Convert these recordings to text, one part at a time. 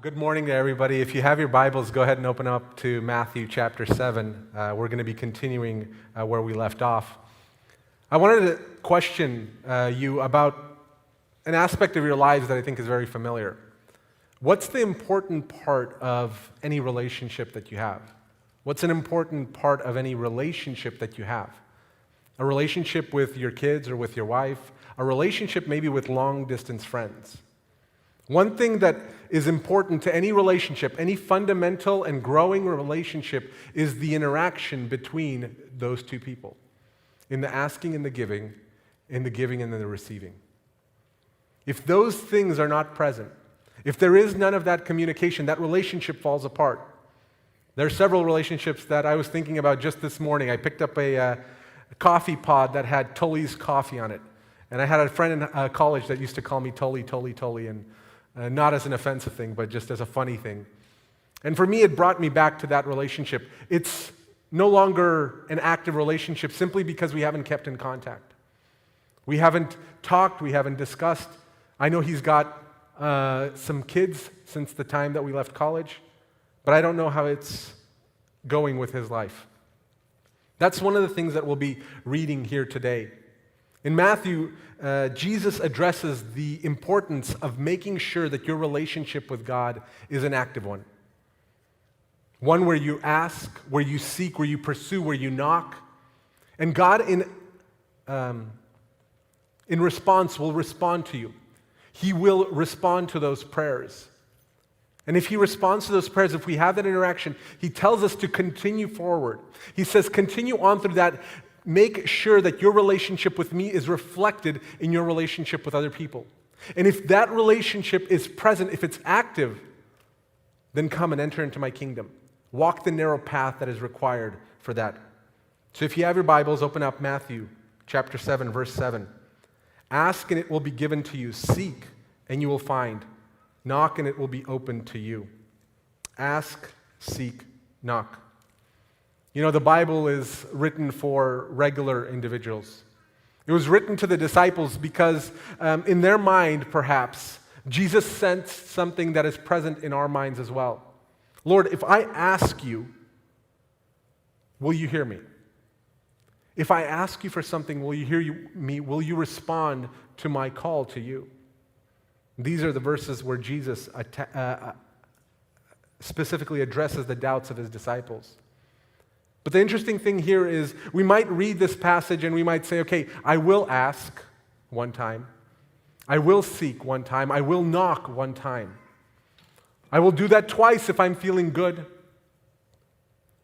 Good morning to everybody. If you have your Bibles, go ahead and open up to Matthew chapter 7. We're going to be continuing where we left off. I wanted to question you about an aspect of your lives that I think is very familiar. What's the important part of any relationship that you have? What's an important part of any relationship that you have? A relationship with your kids or with your wife, a relationship maybe with long-distance friends. One thing that is important to any relationship, any fundamental and growing relationship, is the interaction between those two people. In the asking and the giving and the receiving. If those things are not present, if there is none of that communication, that relationship falls apart. There are several relationships that I was thinking about just this morning. I picked up a coffee pod that had Tully's coffee on it. And I had a friend in college that used to call me Tully, and not as an offensive thing, but just as a funny thing. And for me, it brought me back to that relationship. It's no longer an active relationship simply because we haven't kept in contact. We haven't talked, we haven't discussed. I know he's got some kids since the time that we left college, but I don't know how it's going with his life. That's one of the things that we'll be reading here today. In Matthew, Jesus addresses the importance of making sure that your relationship with God is an active one. One where you ask, where you seek, where you pursue, where you knock. And God, in response, will respond to you. He will respond to those prayers. And if He responds to those prayers, if we have that interaction, He tells us to continue forward. He says, continue on through that. Make sure that your relationship with me is reflected in your relationship with other people. And if that relationship is present, if it's active, then come and enter into my kingdom. Walk the narrow path that is required for that. So if you have your Bibles, open up Matthew chapter 7, verse 7. Ask and it will be given to you. Seek and you will find. Knock and it will be opened to you. Ask, seek, knock. You know, the Bible is written for regular individuals. It was written to the disciples because in their mind, perhaps, Jesus sensed something that is present in our minds as well. Lord, if I ask you, will you hear me? If I ask you for something, will you hear me? Will you respond to my call to you? These are the verses where Jesus specifically addresses the doubts of His disciples. But the interesting thing here is we might read this passage and we might say, okay, I will ask one time. I will seek one time. I will knock one time. I will do that twice if I'm feeling good.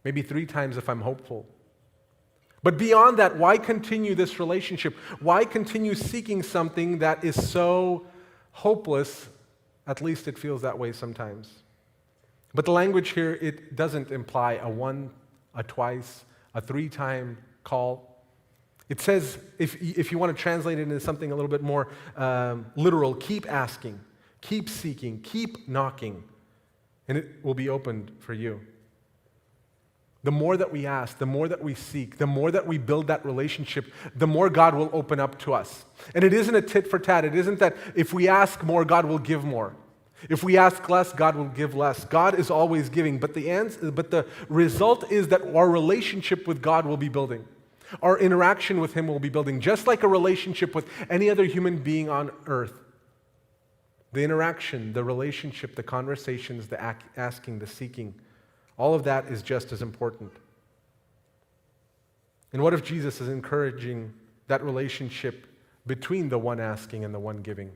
Maybe 3 times if I'm hopeful. But beyond that, why continue this relationship? Why continue seeking something that is so hopeless? At least it feels that way sometimes. But the language here, it doesn't imply a 1, a twice, a 3-time call. It says, if you want to translate it into something a little bit more literal, keep asking, keep seeking, keep knocking, and it will be opened for you. The more that we ask, the more that we seek, the more that we build that relationship, the more God will open up to us. And it isn't a tit for tat. It isn't that if we ask more, God will give more. If we ask less, God will give less. God is always giving, but the result is that our relationship with God will be building. Our interaction with Him will be building, just like a relationship with any other human being on earth. The interaction, the relationship, the conversations, the asking, the seeking, all of that is just as important. And what if Jesus is encouraging that relationship between the one asking and the one giving?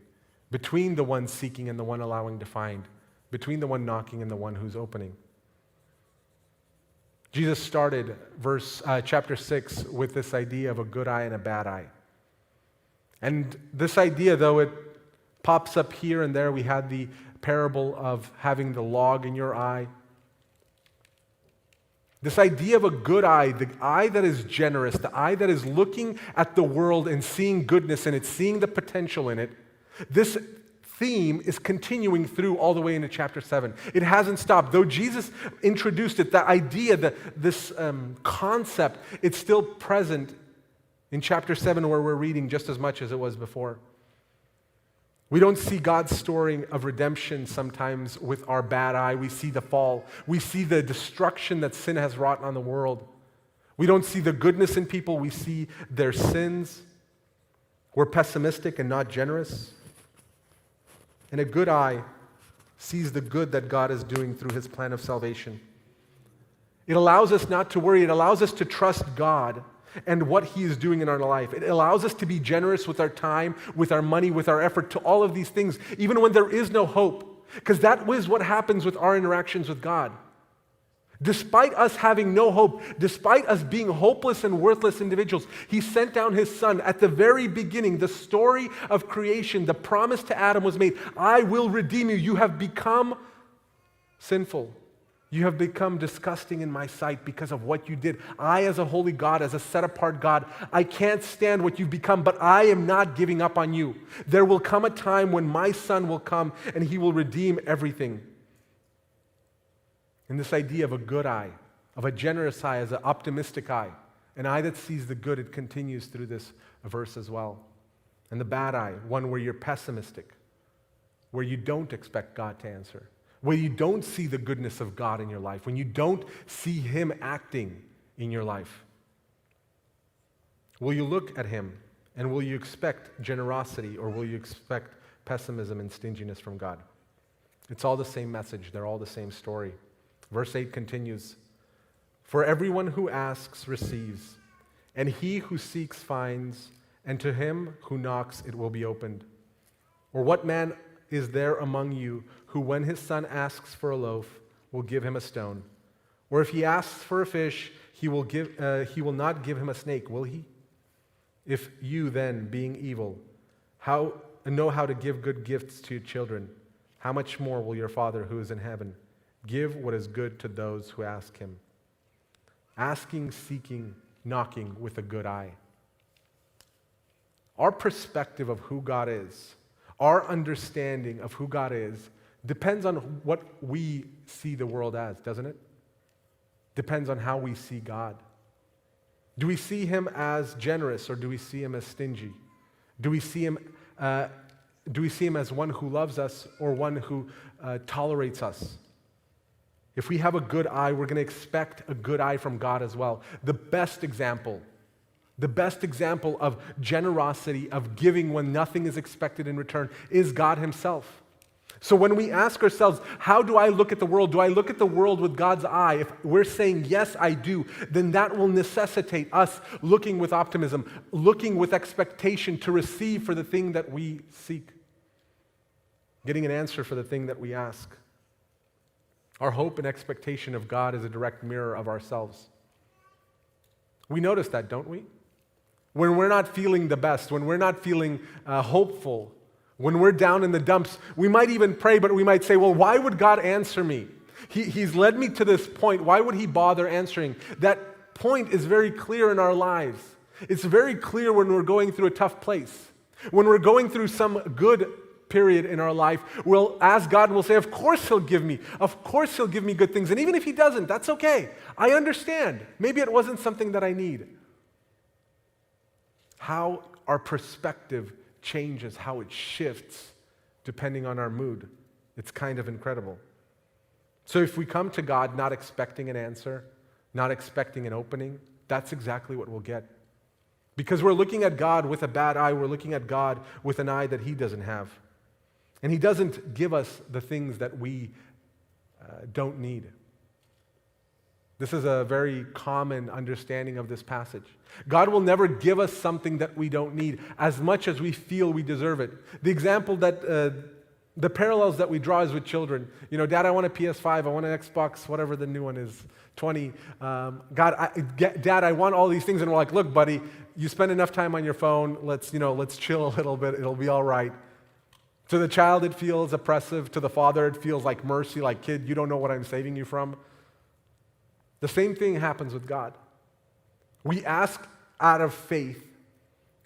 Between the one seeking and the one allowing to find, between the one knocking and the one who's opening. Jesus started chapter 6 with this idea of a good eye and a bad eye. And this idea, though it pops up here and there, we had the parable of having the log in your eye. This idea of a good eye, the eye that is generous, the eye that is looking at the world and seeing goodness in it, seeing the potential in it, this theme is continuing through all the way into chapter 7. It hasn't stopped. Though Jesus introduced it, the idea, this concept, it's still present in chapter 7 where we're reading just as much as it was before. We don't see God's story of redemption sometimes with our bad eye. We see the fall. We see the destruction that sin has wrought on the world. We don't see the goodness in people. We see their sins. We're pessimistic and not generous. And a good eye sees the good that God is doing through his plan of salvation. It allows us not to worry. It allows us to trust God and what he is doing in our life. It allows us to be generous with our time, with our money, with our effort, to all of these things, even when there is no hope. Because that is what happens with our interactions with God. Despite us having no hope, despite us being hopeless and worthless individuals, he sent down his son. At the very beginning, the story of creation, the promise to Adam was made, I will redeem you. You have become sinful. You have become disgusting in my sight because of what you did. I, as a holy God, as a set-apart God, I can't stand what you've become, but I am not giving up on you. There will come a time when my son will come and he will redeem everything. And this idea of a good eye, of a generous eye, as an optimistic eye, an eye that sees the good, it continues through this verse as well. And the bad eye, one where you're pessimistic, where you don't expect God to answer, where you don't see the goodness of God in your life, when you don't see him acting in your life. Will you look at him and will you expect generosity, or will you expect pessimism and stinginess from God? It's all the same message. They're all the same story. Verse 8 continues, for everyone who asks receives, and he who seeks finds, and to him who knocks it will be opened. Or what man is there among you who, when his son asks for a loaf, will give him a stone? Or if he asks for a fish, he will not give him a snake, will he? If you then, being evil, know how to give good gifts to your children, how much more will your Father who is in heaven give what is good to those who ask him? Asking, seeking, knocking with a good eye. Our perspective of who God is, our understanding of who God is, depends on what we see the world as, doesn't it? Depends on how we see God. Do we see him as generous, or do we see him as stingy? Do we see him as one who loves us, or one who tolerates us? If we have a good eye, we're going to expect a good eye from God as well. The best example of generosity, of giving when nothing is expected in return, is God himself. So when we ask ourselves, how do I look at the world? Do I look at the world with God's eye? If we're saying, yes, I do, then that will necessitate us looking with optimism, looking with expectation to receive for the thing that we seek, getting an answer for the thing that we ask. Our hope and expectation of God is a direct mirror of ourselves. We notice that, don't we? When we're not feeling the best, when we're not feeling hopeful, when we're down in the dumps, we might even pray, but we might say, well, why would God answer me? He's led me to this point. Why would he bother answering? That point is very clear in our lives. It's very clear when we're going through a tough place. When we're going through some good period in our life, we'll ask God and we'll say, of course he'll give me. Of course he'll give me good things. And even if he doesn't, that's okay. I understand. Maybe it wasn't something that I need. How our perspective changes, how it shifts depending on our mood. It's kind of incredible. So if we come to God not expecting an answer, not expecting an opening, that's exactly what we'll get. Because we're looking at God with a bad eye, we're looking at God with an eye that he doesn't have. And he doesn't give us the things that we don't need. This is a very common understanding of this passage. God will never give us something that we don't need as much as we feel we deserve it. The example that, the parallels that we draw is with children. You know, Dad, I want a PS5, I want an Xbox, whatever the new one is, 20. Dad, I want all these things. And we're like, look, buddy, you spend enough time on your phone, let's chill a little bit, it'll be all right. To the child, it feels oppressive. To the father, it feels like mercy, like, kid, you don't know what I'm saving you from. The same thing happens with God. We ask out of faith.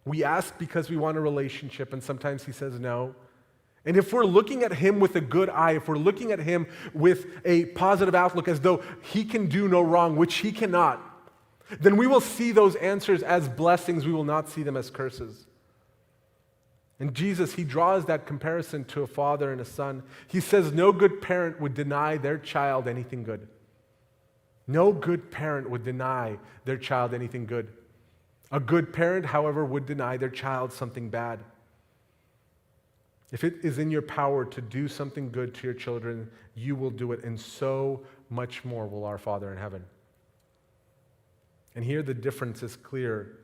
We ask because we want a relationship, and sometimes he says no. And if we're looking at him with a good eye, if we're looking at him with a positive outlook as though he can do no wrong, which he cannot, then we will see those answers as blessings. We will not see them as curses. And Jesus, he draws that comparison to a father and a son. He says no good parent would deny their child anything good. No good parent would deny their child anything good. A good parent, however, would deny their child something bad. If it is in your power to do something good to your children, you will do it, and so much more will our Father in heaven. And here the difference is clear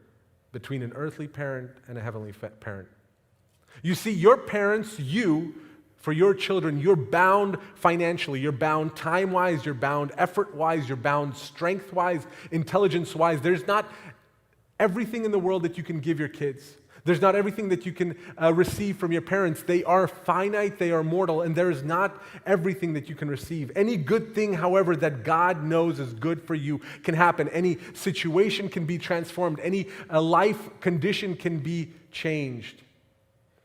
between an earthly parent and a heavenly parent. You see, your parents, for your children, you're bound financially, you're bound time-wise, you're bound effort-wise, you're bound strength-wise, intelligence-wise. There's not everything in the world that you can give your kids. There's not everything that you can receive from your parents. They are finite, they are mortal, and there is not everything that you can receive. Any good thing, however, that God knows is good for you can happen. Any situation can be transformed. Any life condition can be changed.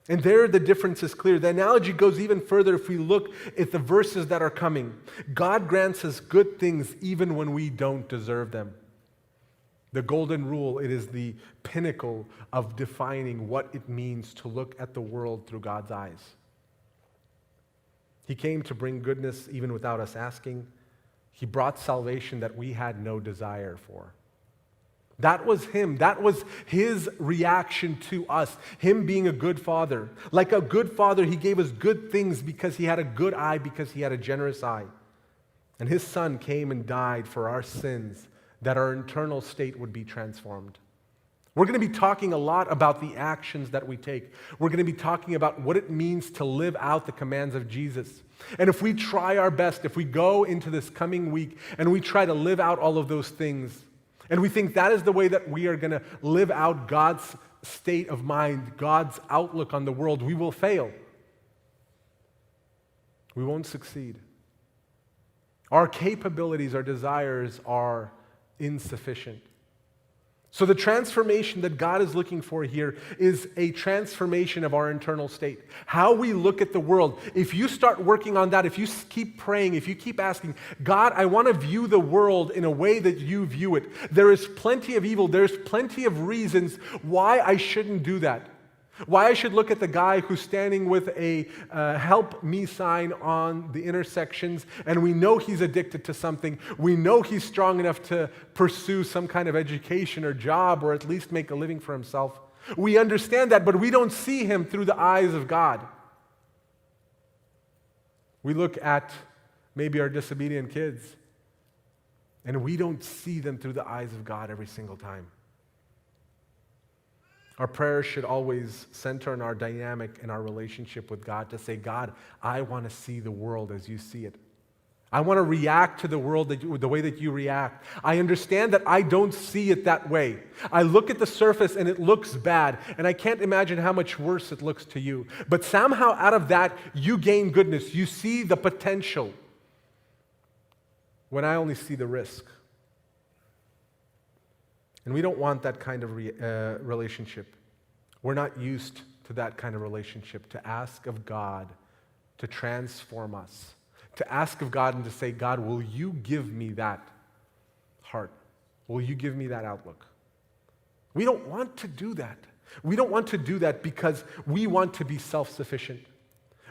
And there the difference is clear. The analogy goes even further if we look at the verses that are coming. God grants us good things even when we don't deserve them. The golden rule, it is the pinnacle of defining what it means to look at the world through God's eyes. He came to bring goodness even without us asking. He brought salvation that we had no desire for. That was him. That was his reaction to us, him being a good father. Like a good father, he gave us good things because he had a good eye, because he had a generous eye. And his son came and died for our sins, that our internal state would be transformed. We're going to be talking a lot about the actions that we take. We're going to be talking about what it means to live out the commands of Jesus. And if we try our best, if we go into this coming week and we try to live out all of those things, and we think that is the way that we are going to live out God's state of mind, God's outlook on the world, we will fail. We won't succeed. Our capabilities, our desires are insufficient. So the transformation that God is looking for here is a transformation of our internal state. How we look at the world. If you start working on that, if you keep praying, if you keep asking, God, I want to view the world in a way that you view it. There is plenty of evil. There's plenty of reasons why I shouldn't do that. Why I should look at the guy who's standing with a help me sign on the intersections, and we know he's addicted to something. We know he's strong enough to pursue some kind of education or job, or at least make a living for himself. We understand that, but we don't see him through the eyes of God. We look at maybe our disobedient kids, and we don't see them through the eyes of God every single time. Our prayers should always center on our dynamic and our relationship with God, to say, God, I want to see the world as you see it. I want to react to the world the way that you react. I understand that I don't see it that way. I look at the surface and it looks bad, and I can't imagine how much worse it looks to you. But somehow out of that, you gain goodness. You see the potential when I only see the risk. And we don't want that kind of relationship. We're not used to that kind of relationship, to ask of God to transform us, to ask of God and to say, God, will you give me that heart? Will you give me that outlook? We don't want to do that. We don't want to do that because we want to be self-sufficient.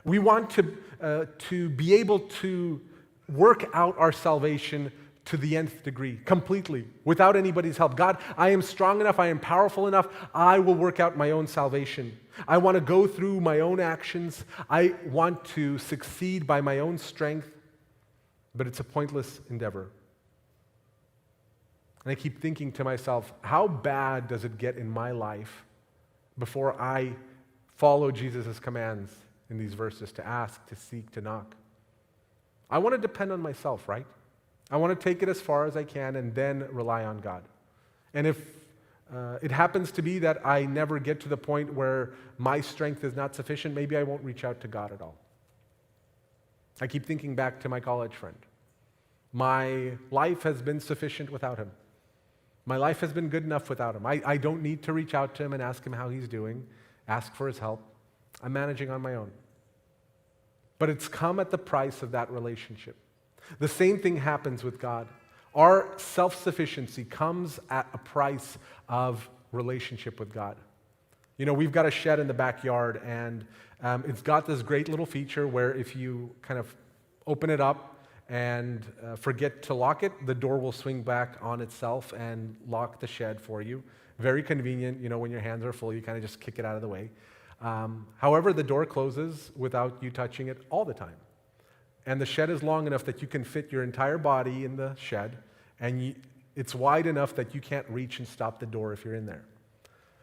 We want to be able to work out our salvation to the nth degree, completely, without anybody's help. God, I am strong enough, I am powerful enough, I will work out my own salvation. I want to go through my own actions. I want to succeed by my own strength, but it's a pointless endeavor. And I keep thinking to myself, how bad does it get in my life before I follow Jesus' commands in these verses to ask, to seek, to knock? I want to depend on myself, right? I want to take it as far as I can and then rely on God. And if it happens to be that I never get to the point where my strength is not sufficient, maybe I won't reach out to God at all. I keep thinking back to my college friend. My life has been sufficient without him. My life has been good enough without him. I don't need to reach out to him and ask him how he's doing, ask for his help. I'm managing on my own. But it's come at the price of that relationship. The same thing happens with God. Our self-sufficiency comes at a price of relationship with God. We've got a shed in the backyard, and it's got this great little feature where if you kind of open it up and forget to lock it, the door will swing back on itself and lock the shed for you. Very convenient, when your hands are full, you kind of just kick it out of the way. However, the door closes without you touching it all the time. And the shed is long enough that you can fit your entire body in the shed, and it's wide enough that you can't reach and stop the door if you're in there.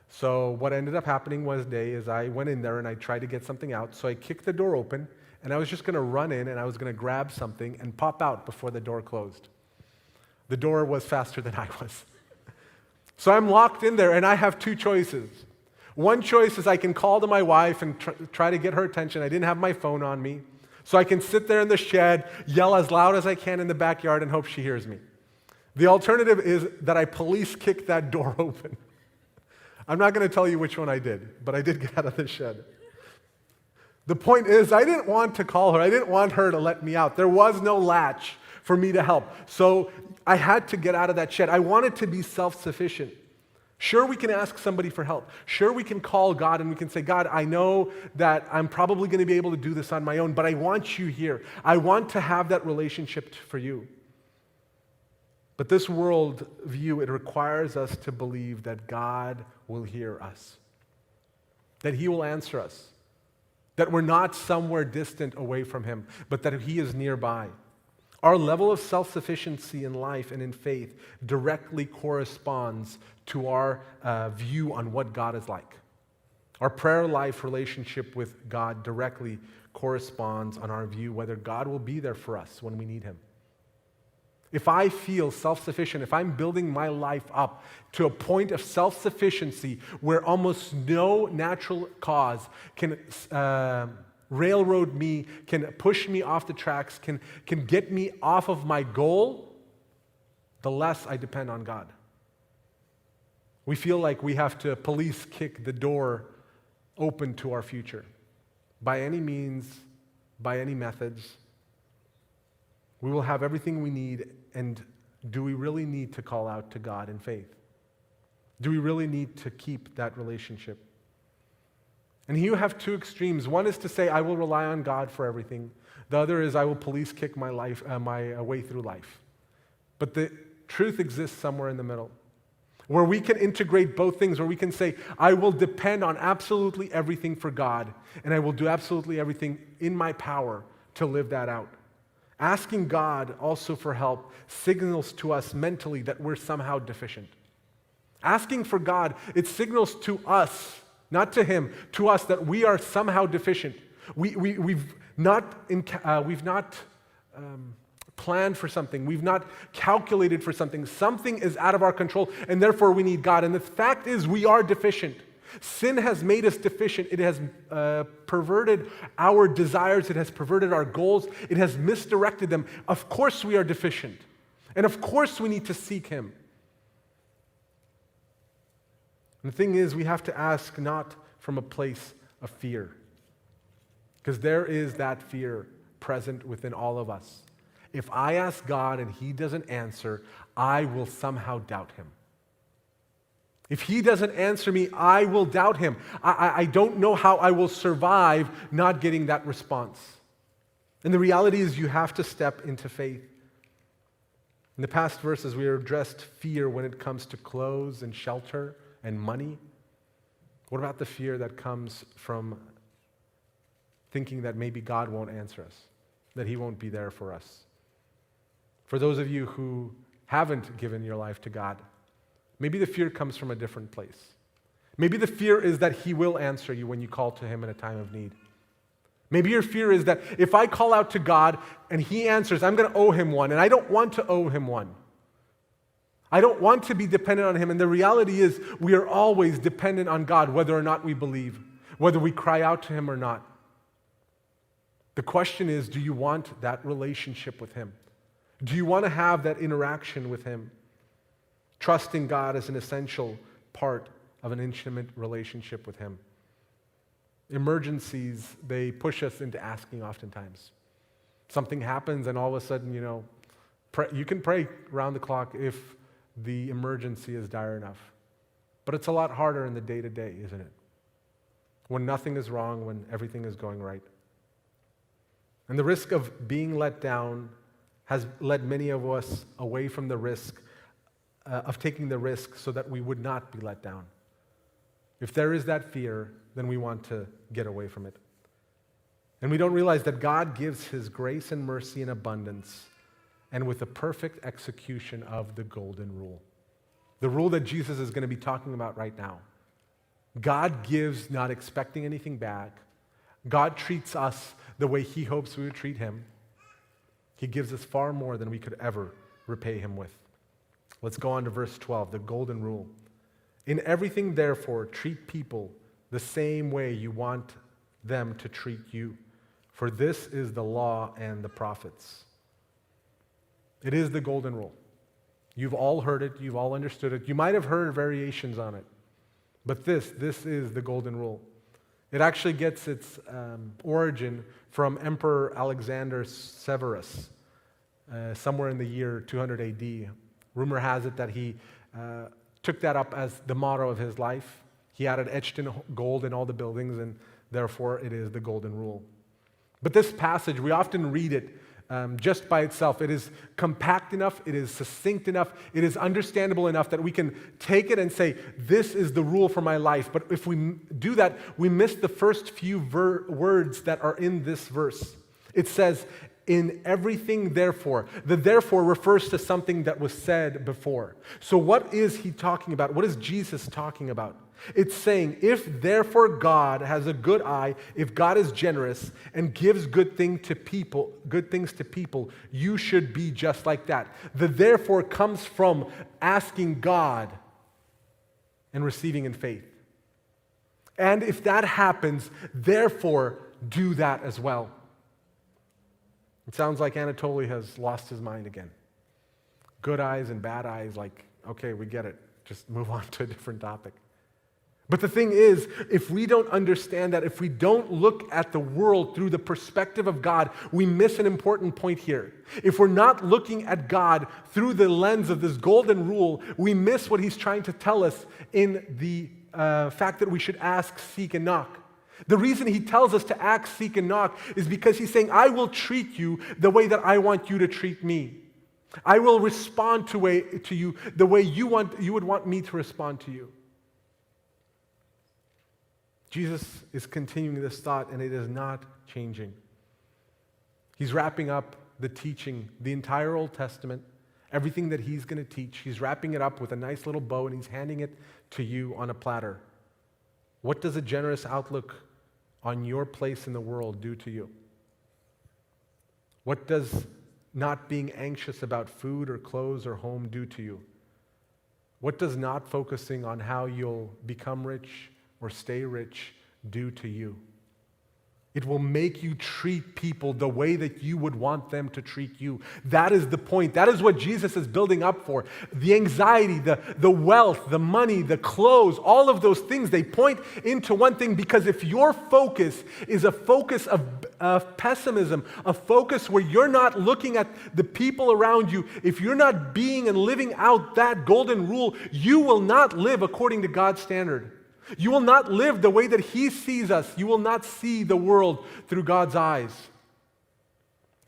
So what ended up happening one day is I went in there and I tried to get something out. So I kicked the door open, and I was just going to run in and I was going to grab something and pop out before the door closed. The door was faster than I was. So I'm locked in there, and I have two choices. One choice is I can call to my wife and try to get her attention. I didn't have my phone on me. So I can sit there in the shed, yell as loud as I can in the backyard, and hope she hears me. The alternative is that I police kick that door open. I'm not going to tell you which one I did, but I did get out of the shed. The point is, I didn't want to call her. I didn't want her to let me out. There was no latch for me to help. So I had to get out of that shed. I wanted to be self-sufficient. Sure, we can ask somebody for help. Sure, we can call God and we can say, God, I know that I'm probably going to be able to do this on my own, but I want you here. I want to have that relationship for you. But this world view, it requires us to believe that God will hear us, that He will answer us, that we're not somewhere distant away from Him, but that He is nearby. Our level of self-sufficiency in life and in faith directly corresponds to our view on what God is like. Our prayer life relationship with God directly corresponds on our view whether God will be there for us when we need Him. If I feel self-sufficient, if I'm building my life up to a point of self-sufficiency where almost no natural cause can railroad me, can push me off the tracks, can get me off of my goal, the less I depend on God. We feel like we have to police kick the door open to our future by any means, by any methods. We will have everything we need, and do we really need to call out to God in faith? Do we really need to keep that relationship? And here you have two extremes. One is to say, I will rely on God for everything. The other is, I will police kick my way through life. But the truth exists somewhere in the middle, where we can integrate both things, where we can say, I will depend on absolutely everything for God, and I will do absolutely everything in my power to live that out. Asking God also for help signals to us mentally that we're somehow deficient. Asking for God, it signals to us, not to Him, to us that we are somehow deficient. We've not planned for something. We've not calculated for something. Something is out of our control, and therefore we need God. And the fact is, we are deficient. Sin has made us deficient. It has perverted our desires. It has perverted our goals. It has misdirected them. Of course we are deficient. And of course we need to seek Him. And the thing is, we have to ask not from a place of fear, because there is that fear present within all of us. If I ask God and He doesn't answer, I will somehow doubt Him. If He doesn't answer me, I will doubt Him. I don't know how I will survive not getting that response. And the reality is, you have to step into faith. In the past verses, we addressed fear when it comes to clothes and shelter and money. What about the fear that comes from thinking that maybe God won't answer us, that He won't be there for us? For those of you who haven't given your life to God, maybe the fear comes from a different place. Maybe the fear is that He will answer you when you call to Him in a time of need. Maybe your fear is that if I call out to God and He answers, I'm going to owe Him one, and I don't want to owe Him one. I don't want to be dependent on Him, and the reality is we are always dependent on God, whether or not we believe, whether we cry out to Him or not. The question is, do you want that relationship with Him? Do you want to have that interaction with Him? Trusting God is an essential part of an intimate relationship with Him. Emergencies, they push us into asking oftentimes. Something happens and all of a sudden, you can pray around the clock if the emergency is dire enough. But it's a lot harder in the day-to-day, isn't it? when nothing is wrong, when everything is going right. And the risk of being let down has led many of us away from the risk of taking the risk so that we would not be let down. If there is that fear, then we want to get away from it. And we don't realize that God gives His grace and mercy in abundance and with a perfect execution of the golden rule. The rule that Jesus is going to be talking about right now. God gives not expecting anything back. God treats us the way He hopes we would treat Him. He gives us far more than we could ever repay Him with. Let's go on to verse 12, the golden rule. In everything, therefore, treat people the same way you want them to treat you, for this is the law and the prophets. It is the golden rule. You've all heard it. You've all understood it. You might have heard variations on it. But this is the golden rule. It actually gets its origin from Emperor Alexander Severus, somewhere in the year 200 AD. Rumor has it that he took that up as the motto of his life. He had it etched in gold in all the buildings, and therefore it is the golden rule. But this passage, we often read it just by itself. It is compact enough, it is succinct enough, it is understandable enough that we can take it and say, this is the rule for my life. But if we do that, we miss the first few words that are in this verse. It says, in everything, therefore. The therefore refers to something that was said before. So what is he talking about? What is Jesus talking about? It's saying, if therefore God has a good eye, if God is generous and gives good things to people, you should be just like that. The therefore comes from asking God and receiving in faith. And if that happens, therefore do that as well. It sounds like Anatoliy has lost his mind again. Good eyes and bad eyes, like, okay, we get it. Just move on to a different topic. But the thing is, if we don't understand that, if we don't look at the world through the perspective of God, we miss an important point here. If we're not looking at God through the lens of this golden rule, we miss what He's trying to tell us in the fact that we should ask, seek, and knock. The reason He tells us to ask, seek, and knock is because He's saying, I will treat you the way that I want you to treat me. I will respond to you the way you would want me to respond to you. Jesus is continuing this thought, and it is not changing. He's wrapping up the teaching, the entire Old Testament, everything that He's going to teach. He's wrapping it up with a nice little bow, and He's handing it to you on a platter. What does a generous outlook on your place in the world do to you? What does not being anxious about food or clothes or home do to you? What does not focusing on how you'll become rich or stay rich do to you? It will make you treat people the way that you would want them to treat you. That is the point. That is what Jesus is building up for. The anxiety, the wealth, the money, the clothes, all of those things, they point into one thing, because if your focus is a focus of pessimism, a focus where you're not looking at the people around you, if you're not being and living out that golden rule, you will not live according to God's standard. You will not live the way that He sees us. You will not see the world through God's eyes.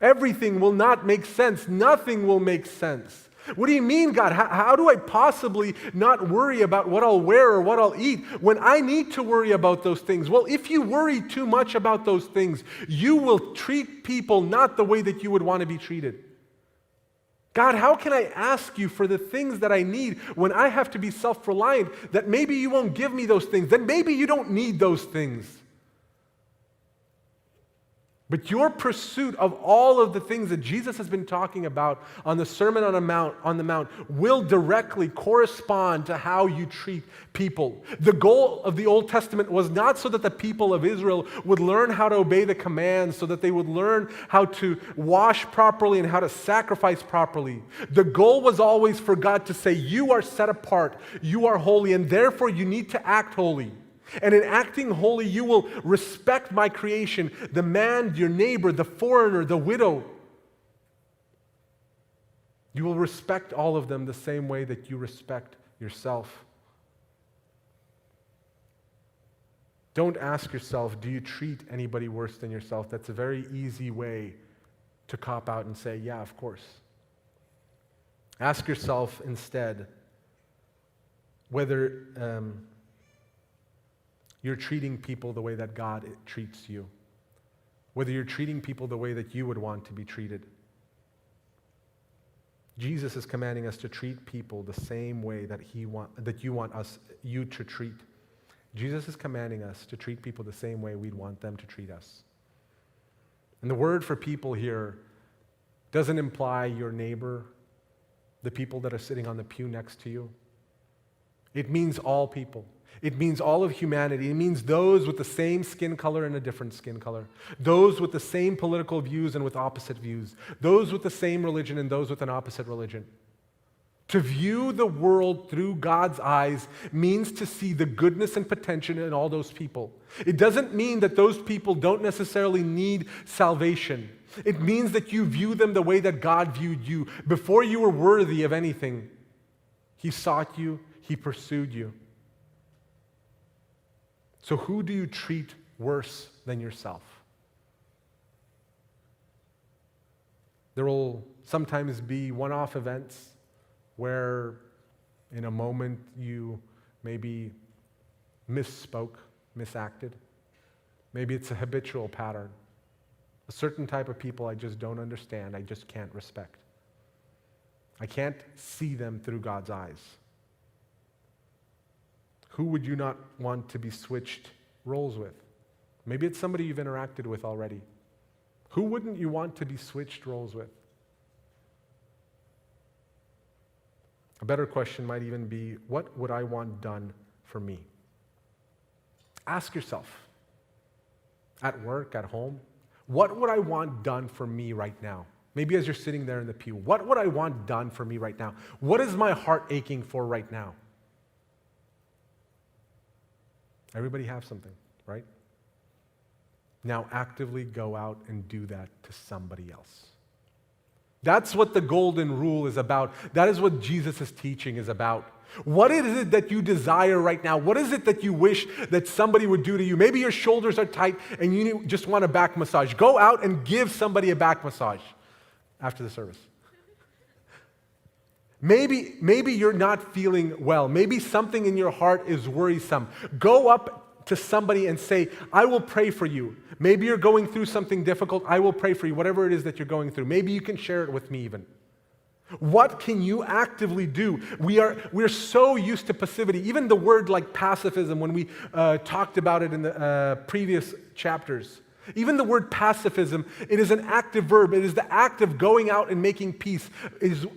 Everything will not make sense. Nothing will make sense. What do you mean, God? How do I possibly not worry about what I'll wear or what I'll eat when I need to worry about those things? Well, if you worry too much about those things, you will treat people not the way that you would want to be treated. God, how can I ask you for the things that I need when I have to be self-reliant, that maybe you won't give me those things, that maybe you don't need those things? But your pursuit of all of the things that Jesus has been talking about on the Sermon on the Mount will directly correspond to how you treat people. The goal of the Old Testament was not so that the people of Israel would learn how to obey the commands, so that they would learn how to wash properly and how to sacrifice properly. The goal was always for God to say, you are set apart, you are holy, and therefore you need to act holy. And in acting holy, you will respect my creation, the man, your neighbor, the foreigner, the widow. You will respect all of them the same way that you respect yourself. Don't ask yourself, do you treat anybody worse than yourself? That's a very easy way to cop out and say, yeah, of course. Ask yourself instead whether you're treating people the way that God treats you, whether you're treating people the way that you would want to be treated. Jesus is commanding us to treat people the same way that you want you to treat. Jesus is commanding us to treat people the same way we'd want them to treat us. And the word for people here doesn't imply your neighbor, the people that are sitting on the pew next to you. It means all people. It means all of humanity. It means those with the same skin color and a different skin color. Those with the same political views and with opposite views. Those with the same religion and those with an opposite religion. To view the world through God's eyes means to see the goodness and potential in all those people. It doesn't mean that those people don't necessarily need salvation. It means that you view them the way that God viewed you. Before you were worthy of anything, He sought you, He pursued you. So who do you treat worse than yourself? There will sometimes be one-off events where in a moment you maybe misspoke, misacted. Maybe it's a habitual pattern. A certain type of people I just don't understand, I just can't respect. I can't see them through God's eyes. Who would you not want to be switched roles with? Maybe it's somebody you've interacted with already. Who wouldn't you want to be switched roles with? A better question might even be, what would I want done for me? Ask yourself, at work, at home, what would I want done for me right now? Maybe as you're sitting there in the pew, what would I want done for me right now? What is my heart aching for right now? Everybody have something, right? Now actively go out and do that to somebody else. That's what the golden rule is about. That is what Jesus' teaching is about. What is it that you desire right now? What is it that you wish that somebody would do to you? Maybe your shoulders are tight and you just want a back massage. Go out and give somebody a back massage after the service. Maybe you're not feeling well. Maybe something in your heart is worrisome. Go up to somebody and say, I will pray for you. Maybe you're going through something difficult. I will pray for you, whatever it is that you're going through. Maybe you can share it with me even. What can you actively do? We're so used to passivity. Even the word like pacifism, when we talked about it in the previous chapters. Even the word pacifism, it is an active verb. It is the act of going out and making peace.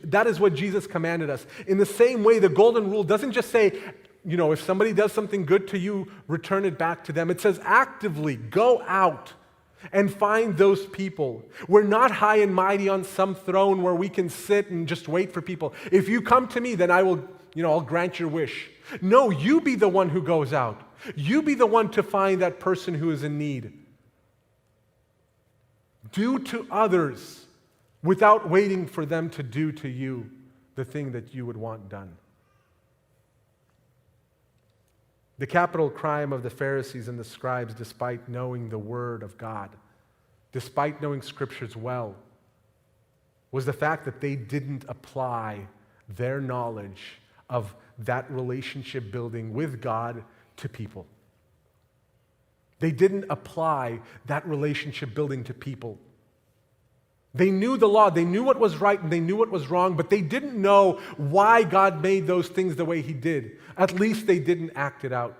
That is what Jesus commanded us. In the same way, the golden rule doesn't just say, if somebody does something good to you, return it back to them. It says actively go out and find those people. We're not high and mighty on some throne where we can sit and just wait for people. If you come to me, then I will, I'll grant your wish. No, you be the one who goes out. You be the one to find that person who is in need. Do to others without waiting for them to do to you the thing that you would want done. The capital crime of the Pharisees and the scribes, despite knowing the Word of God, despite knowing Scriptures well, was the fact that they didn't apply their knowledge of that relationship building with God to people. They didn't apply that relationship building to people. They knew the law, they knew what was right, and they knew what was wrong, but they didn't know why God made those things the way He did. At least they didn't act it out.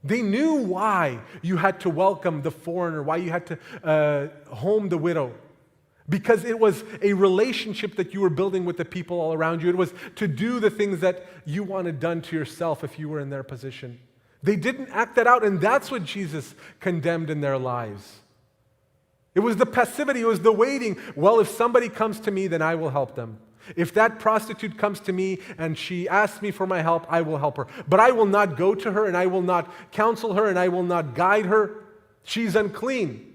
They knew why you had to welcome the foreigner, why you had to home the widow. Because it was a relationship that you were building with the people all around you. It was to do the things that you wanted done to yourself if you were in their position. They didn't act that out, and that's what Jesus condemned in their lives. It was the passivity, it was the waiting. Well, if somebody comes to me, then I will help them. If that prostitute comes to me and she asks me for my help, I will help her. But I will not go to her, and I will not counsel her, and I will not guide her. She's unclean.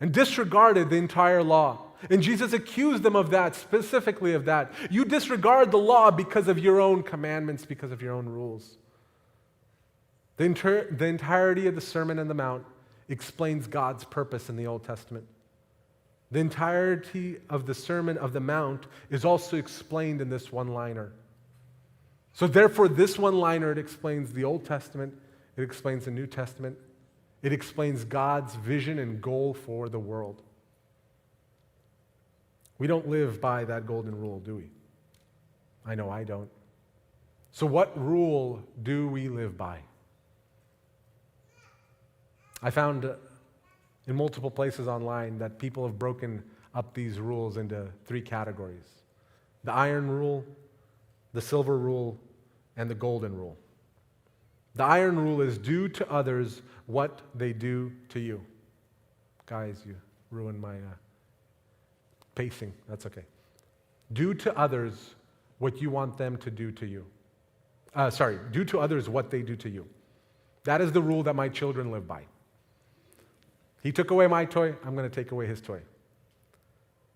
And disregarded the entire law. And Jesus accused them of that, specifically of that. You disregard the law because of your own commandments, because of your own rules. The entirety of the Sermon on the Mount explains God's purpose in the Old Testament. The entirety of the Sermon of the Mount is also explained in this one-liner. So therefore, this one-liner, it explains the Old Testament, it explains the New Testament, it explains God's vision and goal for the world. We don't live by that golden rule, do we? I know I don't. So what rule do we live by? I found in multiple places online that people have broken up these rules into 3 categories: the iron rule, the silver rule, and the golden rule. The iron rule is do to others what they do to you. Guys, you ruined my pacing. That's okay. Do to others what you want them to do to you. Do to others what they do to you. That is the rule that my children live by. He took away my toy, I'm going to take away his toy.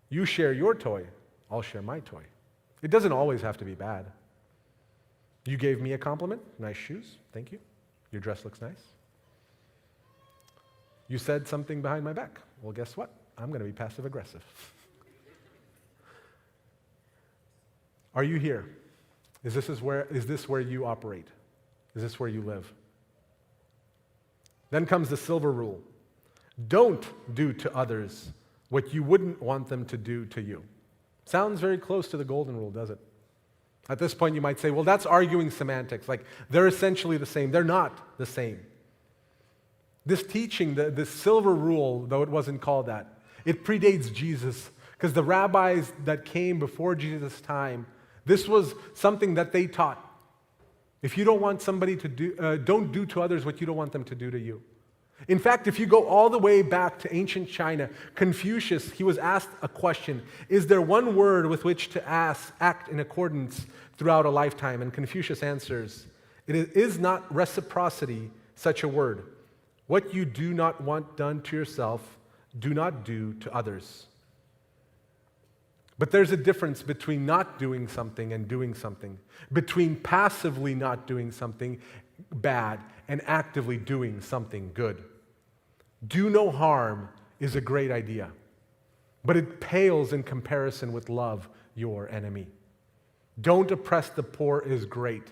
You share your toy, I'll share my toy. It doesn't always have to be bad. You gave me a compliment, nice shoes, thank you. Your dress looks nice. You said something behind my back. Well, guess what? I'm going to be passive aggressive. Are you here? Is this where you operate? Is this where you live? Then comes the silver rule. Don't do to others what you wouldn't want them to do to you. Sounds very close to the golden rule, does it? At this point, you might say, well, that's arguing semantics. Like, they're essentially the same. They're not the same. This teaching, the silver rule, though it wasn't called that, it predates Jesus, because the rabbis that came before Jesus' time, this was something that they taught. If you don't want somebody to do, don't do to others what you don't want them to do to you. In fact, if you go all the way back to ancient China, Confucius, he was asked a question: is there one word with which to act in accordance throughout a lifetime? And Confucius answers, it is not reciprocity such a word. What you do not want done to yourself, do not do to others. But there's a difference between not doing something and doing something, between passively not doing something bad and actively doing something good. Do no harm is a great idea, but it pales in comparison with love your enemy. Don't oppress the poor is great,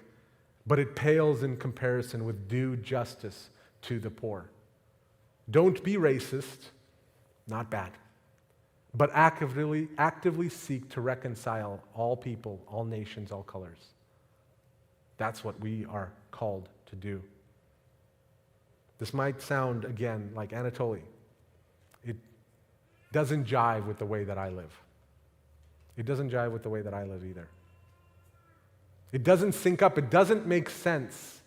but it pales in comparison with do justice to the poor. Don't be racist, not bad, but actively seek to reconcile all people, all nations, all colors. That's what we are called to do. This might sound, again, like Anatoliy. It doesn't jive with the way that I live. It doesn't jive with the way that I live either. It doesn't sync up. It doesn't make sense.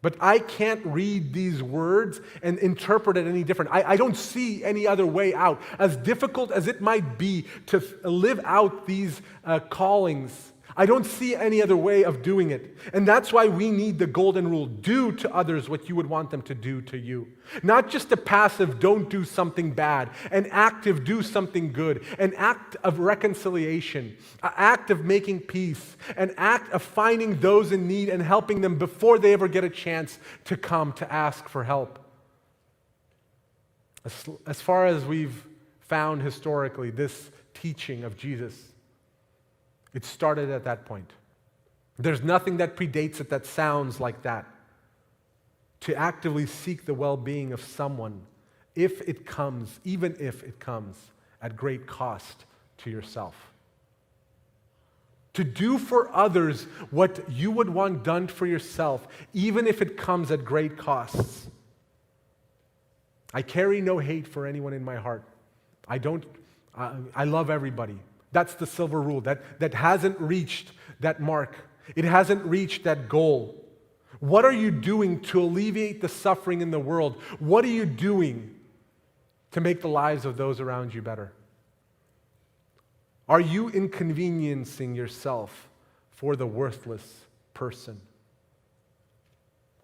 But I can't read these words and interpret it any different. I don't see any other way out. As difficult as it might be to live out these callings, I don't see any other way of doing it. And that's why we need the golden rule. Do to others what you would want them to do to you. Not just a passive, don't do something bad. An active, do something good. An act of reconciliation. An act of making peace. An act of finding those in need and helping them before they ever get a chance to come to ask for help. As far as we've found historically, this teaching of Jesus, it started at that point. There's nothing that predates it that sounds like that. To actively seek the well-being of someone, if it comes, even if it comes, at great cost to yourself. To do for others what you would want done for yourself, even if it comes at great costs. I carry no hate for anyone in my heart. I love everybody. That's the silver rule. That hasn't reached that mark. It hasn't reached that goal. What are you doing to alleviate the suffering in the world? What are you doing to make the lives of those around you better? Are you inconveniencing yourself for the worthless person?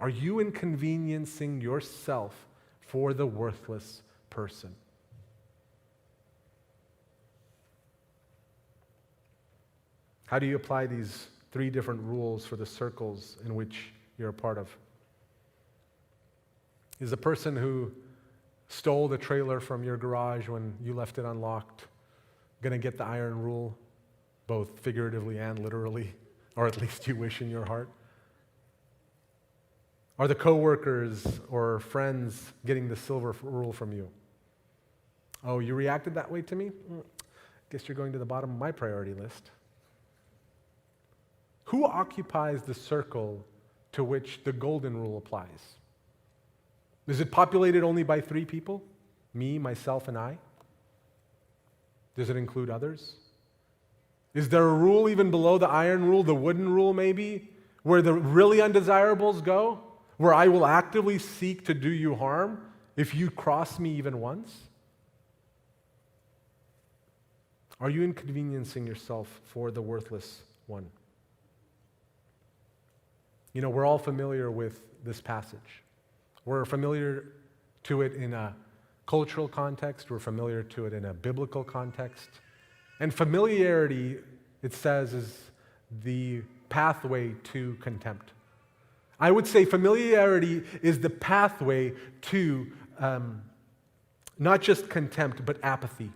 Are you inconveniencing yourself for the worthless person? How do you apply these 3 different rules for the circles in which you're a part of? Is the person who stole the trailer from your garage when you left it unlocked going to get the iron rule, both figuratively and literally, or at least you wish in your heart? Are the coworkers or friends getting the silver rule from you? Oh, you reacted that way to me? Guess you're going to the bottom of my priority list. Who occupies the circle to which the golden rule applies? Is it populated only by 3 people? Me, myself, and I? Does it include others? Is there a rule even below the iron rule, the wooden rule maybe, where the really undesirables go? Where I will actively seek to do you harm if you cross me even once? Are you inconveniencing yourself for the worthless one? You know, we're all familiar with this passage. We're familiar to it in a cultural context. We're familiar to it in a biblical context. And familiarity, it says, is the pathway to contempt. I would say familiarity is the pathway to not just contempt, but apathy.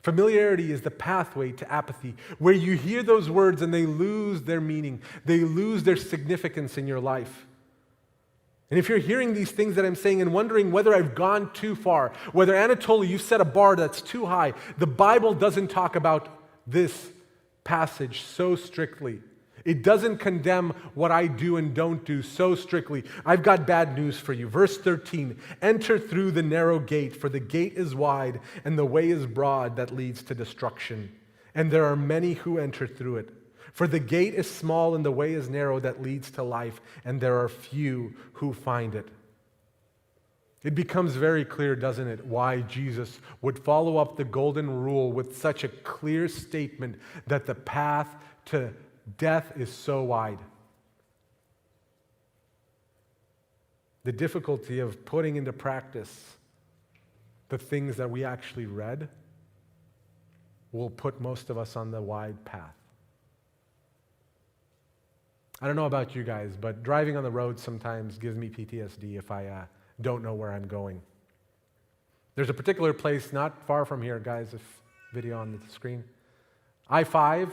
Familiarity is the pathway to apathy, where you hear those words and they lose their meaning. They lose their significance in your life. And if you're hearing these things that I'm saying and wondering whether I've gone too far, whether Anatoliy, you've set a bar that's too high, the Bible doesn't talk about this passage so strictly. It doesn't condemn what I do and don't do so strictly. I've got bad news for you. Verse 13, enter through the narrow gate, for the gate is wide and the way is broad that leads to destruction. And there are many who enter through it. For the gate is small and the way is narrow that leads to life, and there are few who find it. It becomes very clear, doesn't it, why Jesus would follow up the golden rule with such a clear statement that the path to death is so wide. The difficulty of putting into practice the things that we actually read will put most of us on the wide path. I don't know about you guys, but driving on the road sometimes gives me PTSD if I don't know where I'm going. There's a particular place not far from here, guys, if video on the screen. I-5,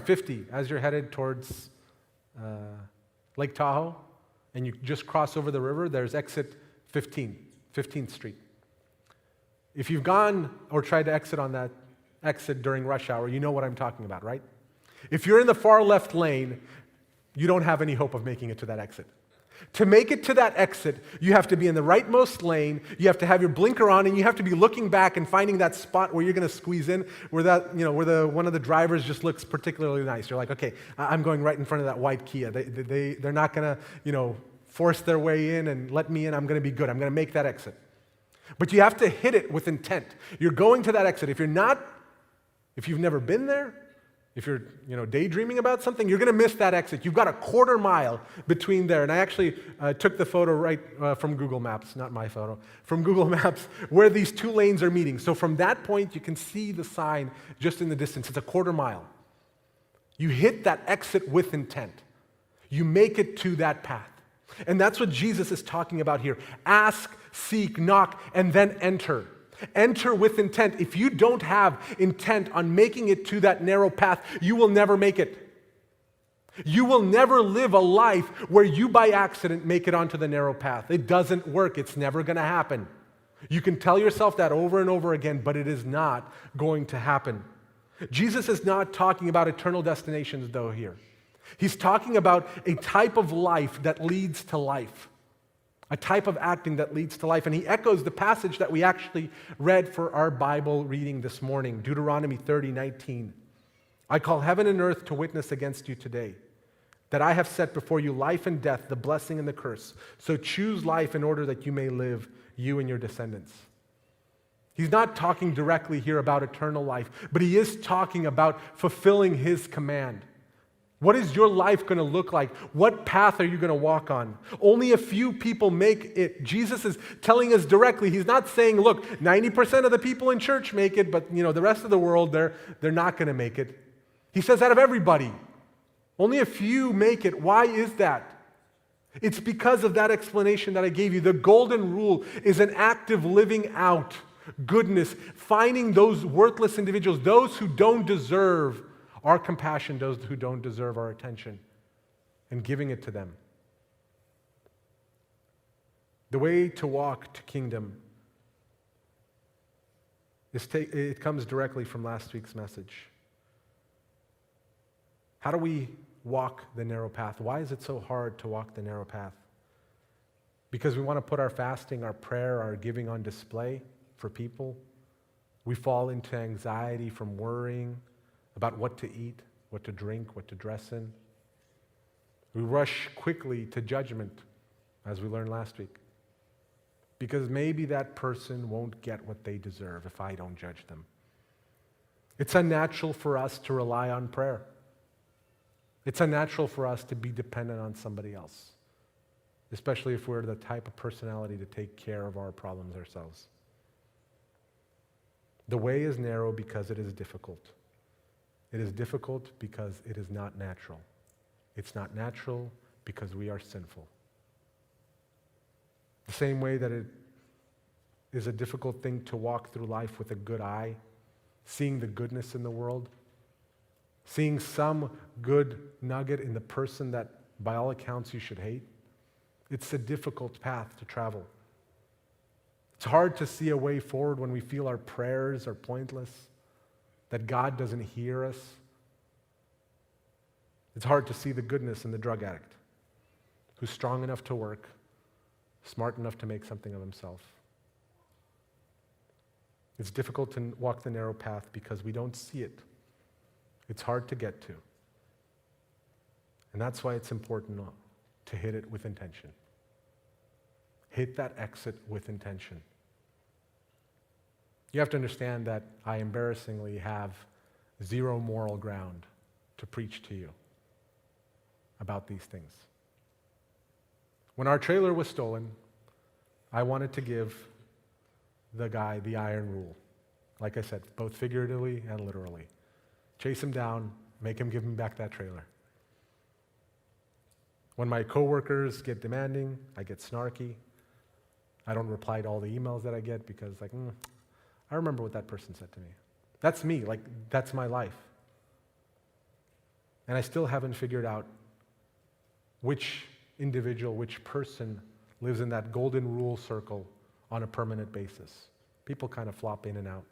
50, as you're headed towards Lake Tahoe, and you just cross over the river, there's exit 15, 15th Street. If you've gone or tried to exit on that exit during rush hour, you know what I'm talking about, right? If you're in the far left lane, you don't have any hope of making it to that exit. To make it to that exit, you have to be in the rightmost lane, you have to have your blinker on, and you have to be looking back and finding that spot where you're going to squeeze in, where one of the drivers just looks particularly nice. You're like, okay, I'm going right in front of that white Kia. They're not going to, force their way in and let me in. I'm going to be good. I'm going to make that exit. But you have to hit it with intent. You're going to that exit. If you've never been there, if you're daydreaming about something, you're going to miss that exit. You've got a quarter mile between there. And I actually took the photo right from Google Maps, not my photo, from Google Maps, where these 2 lanes are meeting. So from that point, you can see the sign just in the distance. It's a quarter mile. You hit that exit with intent. You make it to that path. And that's what Jesus is talking about here. Ask, seek, knock, and then enter. Enter with intent. If you don't have intent on making it to that narrow path, you will never make it. You will never live a life where you by accident make it onto the narrow path. It doesn't work. It's never going to happen. You can tell yourself that over and over again, but it is not going to happen. Jesus is not talking about eternal destinations, though, here. He's talking about a type of life that leads to life. A type of acting that leads to life. And he echoes the passage that we actually read for our Bible reading this morning, Deuteronomy 30:19. I call heaven and earth to witness against you today, that I have set before you life and death, the blessing and the curse. So choose life in order that you may live, you and your descendants. He's not talking directly here about eternal life, but he is talking about fulfilling his command. What is your life going to look like? What path are you going to walk on? Only a few people make it. Jesus is telling us directly. He's not saying, look, 90% of the people in church make it, but the rest of the world, they're not going to make it. He says out of everybody, only a few make it. Why is that? It's because of that explanation that I gave you. The golden rule is an active living out goodness, finding those worthless individuals, those who don't deserve our compassion, those who don't deserve our attention, and giving it to them. The way to walk to kingdom it comes directly from last week's message. How do we walk the narrow path? Why is it so hard to walk the narrow path? Because we want to put our fasting, our prayer, our giving on display for people. We fall into anxiety from worrying about what to eat, what to drink, what to dress in. We rush quickly to judgment, as we learned last week. Because maybe that person won't get what they deserve if I don't judge them. It's unnatural for us to rely on prayer. It's unnatural for us to be dependent on somebody else, especially if we're the type of personality to take care of our problems ourselves. The way is narrow because it is difficult. It is difficult because it is not natural. It's not natural because we are sinful. The same way that it is a difficult thing to walk through life with a good eye, seeing the goodness in the world, seeing some good nugget in the person that by all accounts you should hate. It's a difficult path to travel. It's hard to see a way forward when we feel our prayers are pointless, that God doesn't hear us. It's hard to see the goodness in the drug addict who's strong enough to work, smart enough to make something of himself. It's difficult to walk the narrow path because we don't see it. It's hard to get to. And that's why it's important to hit it with intention. Hit that exit with intention. You have to understand that I embarrassingly have zero moral ground to preach to you about these things. When our trailer was stolen, I wanted to give the guy the iron rule. Like I said, both figuratively and literally. Chase him down, make him give me back that trailer. When my coworkers get demanding, I get snarky. I don't reply to all the emails that I get because I remember what that person said to me. That's me, that's my life. And I still haven't figured out which individual, which person lives in that golden rule circle on a permanent basis. People kind of flop in and out.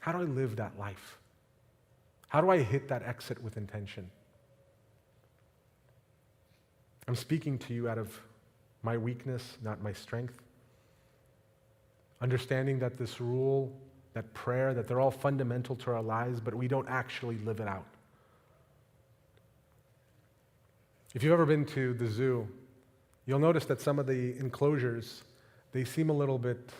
How do I live that life? How do I hit that exit with intention? I'm speaking to you out of my weakness, not my strength. Understanding that this rule, that prayer, that they're all fundamental to our lives, but we don't actually live it out. If you've ever been to the zoo, you'll notice that some of the enclosures, they seem a little bit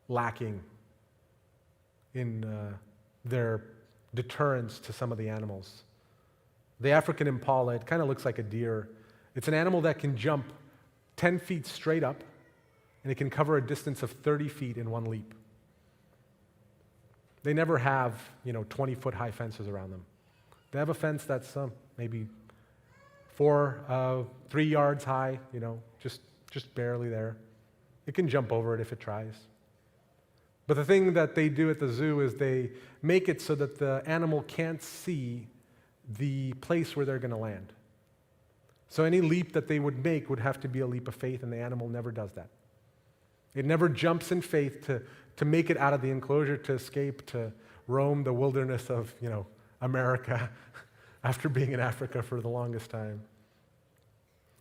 lacking in their deterrence to some of the animals. The African impala, it kind of looks like a deer. It's an animal that can jump 10 feet straight up, and it can cover a distance of 30 feet in one leap. They never have, 20-foot high fences around them. They have a fence that's maybe 3 yards high, just barely there. It can jump over it if it tries. But the thing that they do at the zoo is they make it so that the animal can't see the place where they're going to land. So any leap that they would make would have to be a leap of faith, and the animal never does that. It never jumps in faith to make it out of the enclosure, to escape, to roam the wilderness of, America after being in Africa for the longest time.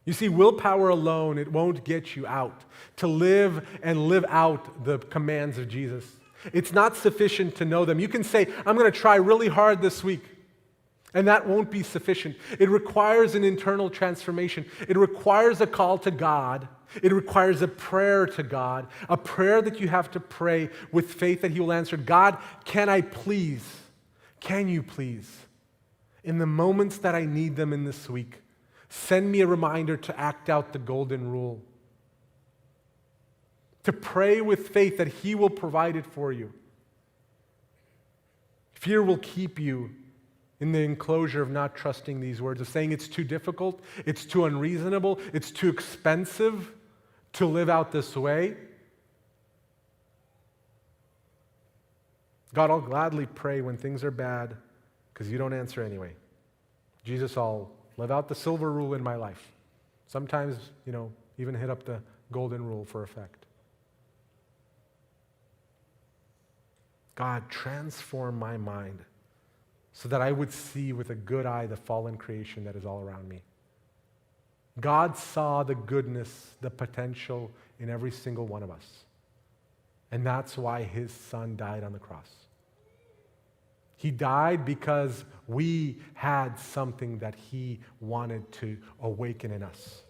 You see, willpower alone, it won't get you out to live and live out the commands of Jesus. It's not sufficient to know them. You can say, I'm going to try really hard this week, and that won't be sufficient. It requires an internal transformation. It requires a call to God. It requires a prayer to God, a prayer that you have to pray with faith that He will answer. God, can you please, in the moments that I need them in this week, send me a reminder to act out the golden rule, to pray with faith that He will provide it for you. Fear will keep you in the enclosure of not trusting these words, of saying it's too difficult, it's too unreasonable, it's too expensive to live out this way. God, I'll gladly pray when things are bad because you don't answer anyway. Jesus, I'll live out the silver rule in my life. Sometimes, even hit up the golden rule for effect. God, transform my mind so that I would see with a good eye the fallen creation that is all around me. God saw the goodness, the potential in every single one of us. And that's why his son died on the cross. He died because we had something that he wanted to awaken in us.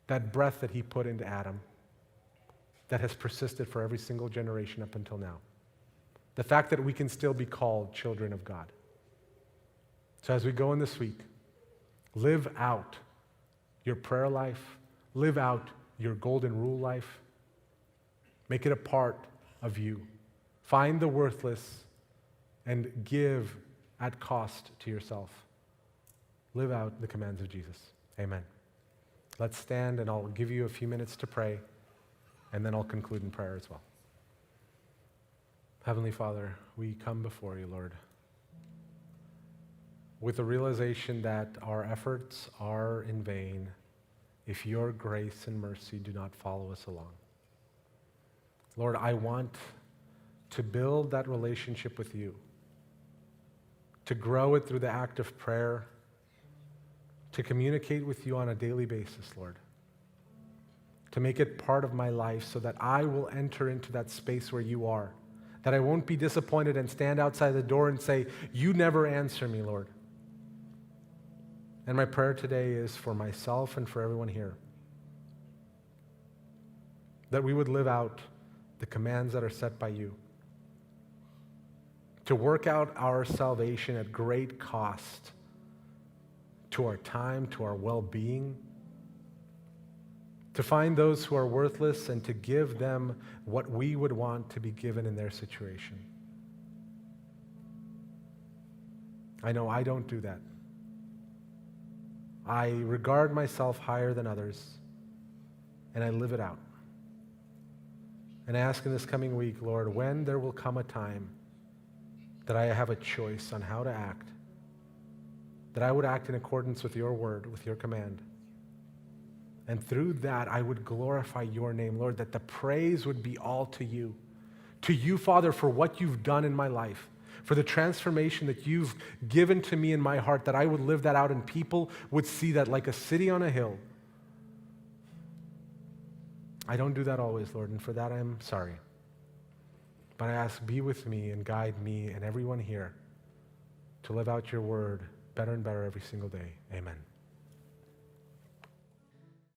That breath that he put into Adam that has persisted for every single generation up until now. The fact that we can still be called children of God. So as we go in this week, live out your prayer life, live out your golden rule life, make it a part of you. Find the worthless and give at cost to yourself. Live out the commands of Jesus. Amen. Let's stand and I'll give you a few minutes to pray and then I'll conclude in prayer as well. Heavenly Father, we come before you, Lord, with the realization that our efforts are in vain if your grace and mercy do not follow us along. Lord, I want to build that relationship with you, to grow it through the act of prayer, to communicate with you on a daily basis, Lord, to make it part of my life so that I will enter into that space where you are, that I won't be disappointed and stand outside the door and say, you never answer me, Lord. And my prayer today is for myself and for everyone here, that we would live out the commands that are set by you, to work out our salvation at great cost to our time, to our well-being, to find those who are worthless and to give them what we would want to be given in their situation. I know I don't do that. I regard myself higher than others, and I live it out. And I ask in this coming week, Lord, when there will come a time that I have a choice on how to act, that I would act in accordance with your word, with your command. And through that, I would glorify your name, Lord, that the praise would be all to you. To you, Father, for what you've done in my life, for the transformation that you've given to me in my heart, that I would live that out and people would see that like a city on a hill. I don't do that always, Lord, and for that I'm sorry. But I ask, be with me and guide me and everyone here to live out your word better and better every single day. Amen.